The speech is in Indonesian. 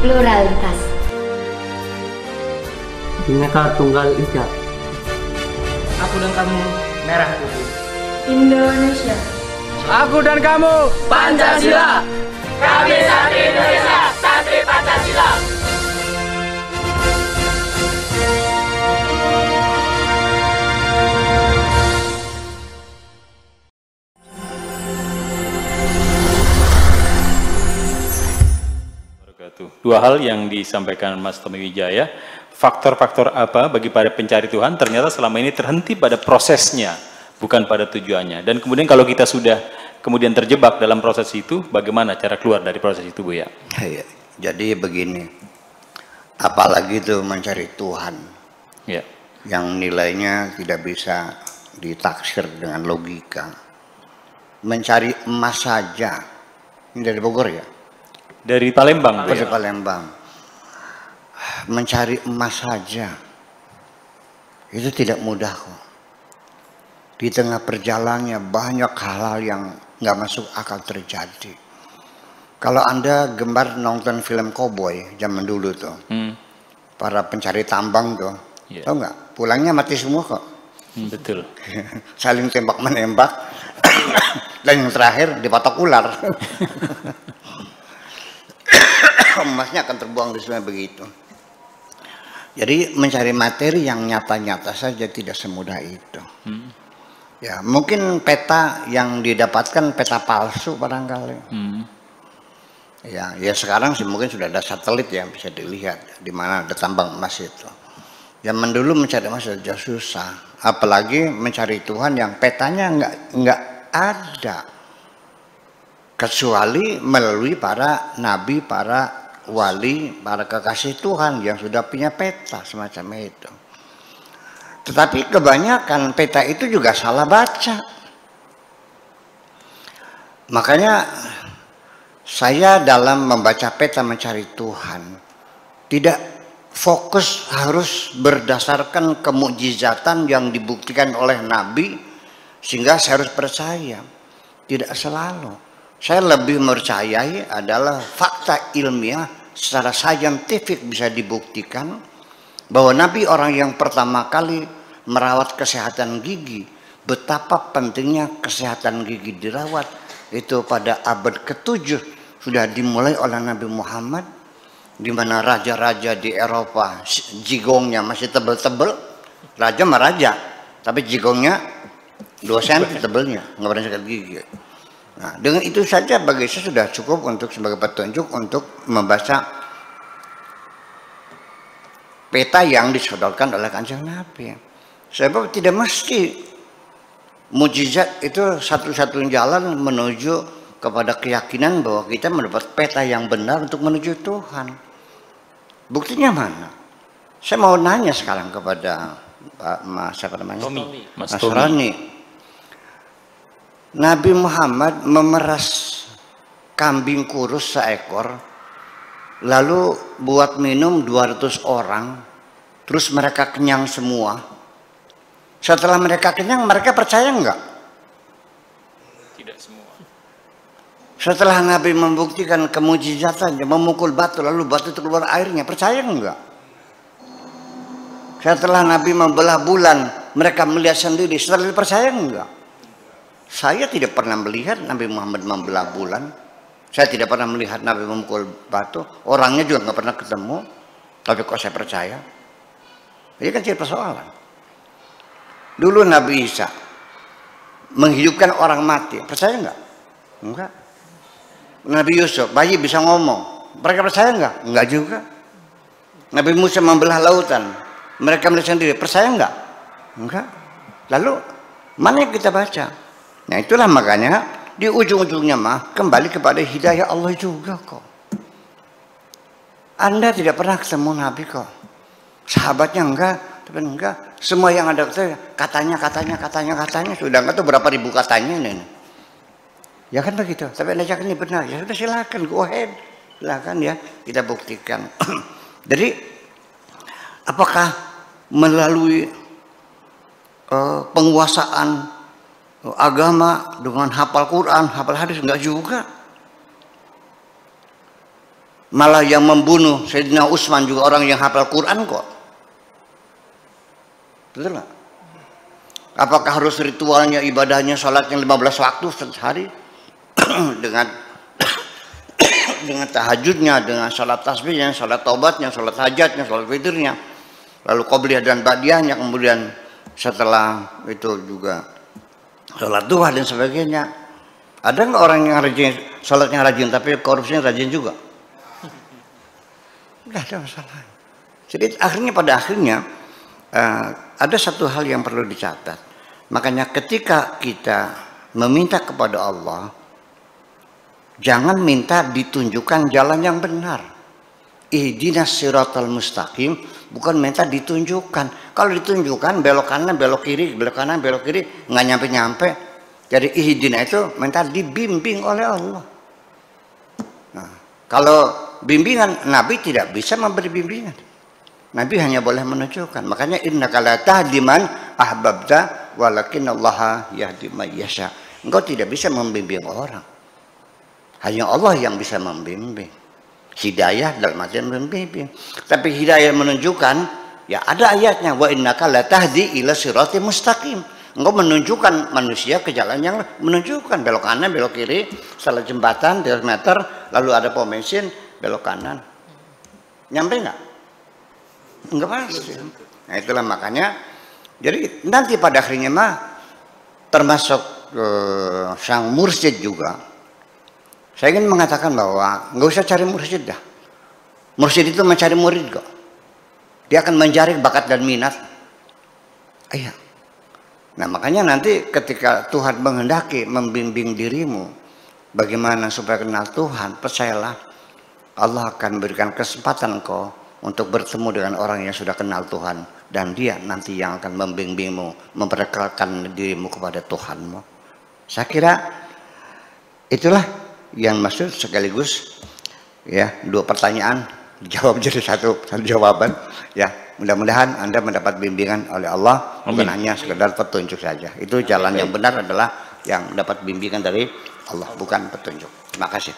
pluralitas. Bhinneka Tunggal Ika. Aku dan kamu merah putih. Indonesia. Aku dan kamu Pancasila. Kami Santri Indonesia, Santri Pancasila. Dua hal yang disampaikan Mas Tommy Wijaya, faktor-faktor apa bagi para pencari Tuhan ternyata selama ini terhenti pada prosesnya, bukan pada tujuannya. Dan kemudian kalau kita sudah kemudian terjebak dalam proses itu, bagaimana cara keluar dari proses itu, Bu ya? Jadi begini, apalagi itu mencari Tuhan, Ya. yang nilainya tidak bisa ditaksir dengan logika. Mencari emas saja, ini dari Bogor ya? Dari Palembang, Bu Dari ya? Palembang. Mencari emas saja, itu tidak mudah kok. Di tengah perjalanannya banyak hal-hal yang nggak masuk akal terjadi. Kalau Anda gemar nonton film koboi zaman dulu tuh, para pencari tambang tuh, Yeah. tau nggak? Pulangnya mati semua kok. Betul. Saling tembak menembak, dan yang terakhir dipatok ular. Emasnya akan terbuang di sungai begitu. Jadi mencari materi yang nyata-nyata saja tidak semudah itu. Ya, mungkin peta yang didapatkan peta palsu barangkali. Ya sekarang sih mungkin sudah ada satelit yang bisa dilihat di mana ada tambang emas itu. Zaman dulu mencari emas saja susah, apalagi mencari Tuhan yang petanya nggak ada, kecuali melalui para nabi, para wali, para kekasih Tuhan yang sudah punya peta semacam itu. Tetapi kebanyakan peta itu juga salah baca. Makanya saya dalam membaca peta mencari Tuhan tidak fokus harus berdasarkan kemukjizatan yang dibuktikan oleh nabi sehingga saya harus percaya. Tidak selalu. Saya lebih mempercayai adalah fakta ilmiah secara saintifik bisa dibuktikan bahwa Nabi orang yang pertama kali merawat kesehatan gigi, betapa pentingnya kesehatan gigi dirawat, itu pada abad ke-7 sudah dimulai oleh Nabi Muhammad, di mana raja-raja di Eropa jigongnya masih tebel-tebel, raja mah raja, tapi jigongnya 2 cm tebelnya, nggak pernah sakit gigi. Nah, dengan itu saja bagi saya sudah cukup untuk sebagai petunjuk untuk membaca peta yang disodorkan oleh Kanjeng Nabi. Sebab tidak mesti mukjizat itu satu-satunya jalan menuju kepada keyakinan bahwa kita mendapat peta yang benar untuk menuju Tuhan. Buktinya mana? Saya mau nanya sekarang kepada Pak Mas apa namanya? Mas Mas Tommy. Rani. Nabi Muhammad memeras kambing kurus seekor, lalu buat minum 200 orang, terus mereka kenyang semua. Setelah mereka kenyang, mereka percaya enggak? Tidak semua. Setelah Nabi membuktikan kemujizatannya, memukul batu, lalu batu itu keluar airnya, percaya enggak? Setelah Nabi membelah bulan, mereka melihat sendiri, setelah itu percaya enggak? Saya tidak pernah melihat Nabi Muhammad membelah bulan. Saya tidak pernah melihat Nabi memukul batu. Orangnya juga nggak pernah ketemu. Tapi kok saya percaya? Ini kan jadi persoalan. Dulu Nabi Isa menghidupkan orang mati. Percaya nggak? Enggak. Nabi Yusuf, bayi bisa ngomong. Mereka percaya nggak? Enggak juga. Nabi Musa membelah lautan. Mereka melihat sendiri. Percaya nggak? Enggak. Lalu mana yang kita baca? Nah itulah makanya di ujung-ujungnya mah kembali kepada hidayah Allah juga kok. Anda tidak pernah ketemu Nabi kok. Sahabatnya enggak, tapi enggak. Semua yang ada katanya sudah enggak tahu berapa ribu katanya ini. Ya kan begitu. Tapi Anda cakap ini benar. Ya sudah silakan, go ahead. Silakan ya, kita buktikan. Jadi apakah melalui penguasaan agama dengan hafal Quran, hafal hadis? Enggak juga. Malah yang membunuh Sayyidina Utsman juga orang yang hafal Quran kok. Betul nggak? Apakah harus ritualnya, ibadahnya, sholatnya 15 waktu sehari dengan dengan tahajudnya, dengan sholat tasbihnya, sholat taubatnya, sholat hajatnya, sholat witirnya, lalu qobliyah dan ba'diyahnya, kemudian setelah itu juga sholat duha dan sebagainya. Ada nggak orang yang rajin, sholatnya rajin tapi korupsinya rajin juga? Nggak ada masalah. Jadi akhirnya pada akhirnya ada satu hal yang perlu dicatat. Makanya ketika kita meminta kepada Allah, jangan minta ditunjukkan jalan yang benar. Ihdinas siratal mustaqim, bukan minta ditunjukkan. Kalau ditunjukkan belok kanan, belok kiri, belok kanan, belok kiri, nggak nyampe-nyampe. Jadi ihdina itu minta dibimbing oleh Allah. Nah, kalau bimbingan, Nabi tidak bisa memberi bimbingan. Nabi hanya boleh menunjukkan. Makanya innaka la tahdi man ahbabta walakinallaha yahdi man yasha. Engkau tidak bisa membimbing orang. Hanya Allah yang bisa membimbing. Hidayah dalam artian membimbing. Tapi hidayah menunjukkan, ya ada ayatnya, wa innaka la tahdi ila siratal mustaqim. Engkau menunjukkan manusia ke jalan yang menunjukkan, belok kanan, belok kiri, salah jembatan 300 meter, lalu ada pom bensin, belok kanan. Nyampe nggak? Enggak pasti. Nah itulah makanya, jadi nanti pada akhirnya mah termasuk sang mursyid juga. Saya ingin mengatakan bahwa nggak usah cari mursyid dah. Mursyid itu mencari murid kok. Dia akan mencari bakat dan minat. Iya. Nah makanya nanti ketika Tuhan menghendaki membimbing dirimu bagaimana supaya kenal Tuhan, percayalah Allah akan berikan kesempatan engkau untuk bertemu dengan orang yang sudah kenal Tuhan, dan dia nanti yang akan membimbingmu, memperkenalkan dirimu kepada Tuhanmu. Saya kira itulah yang maksud sekaligus ya, dua pertanyaan dijawab jadi satu jawaban ya. Mudah-mudahan Anda mendapat bimbingan oleh Allah. Amin. Bukan hanya sekedar petunjuk saja. Itu jalan yang benar adalah yang dapat bimbingan dari Allah, bukan petunjuk. Terima kasih.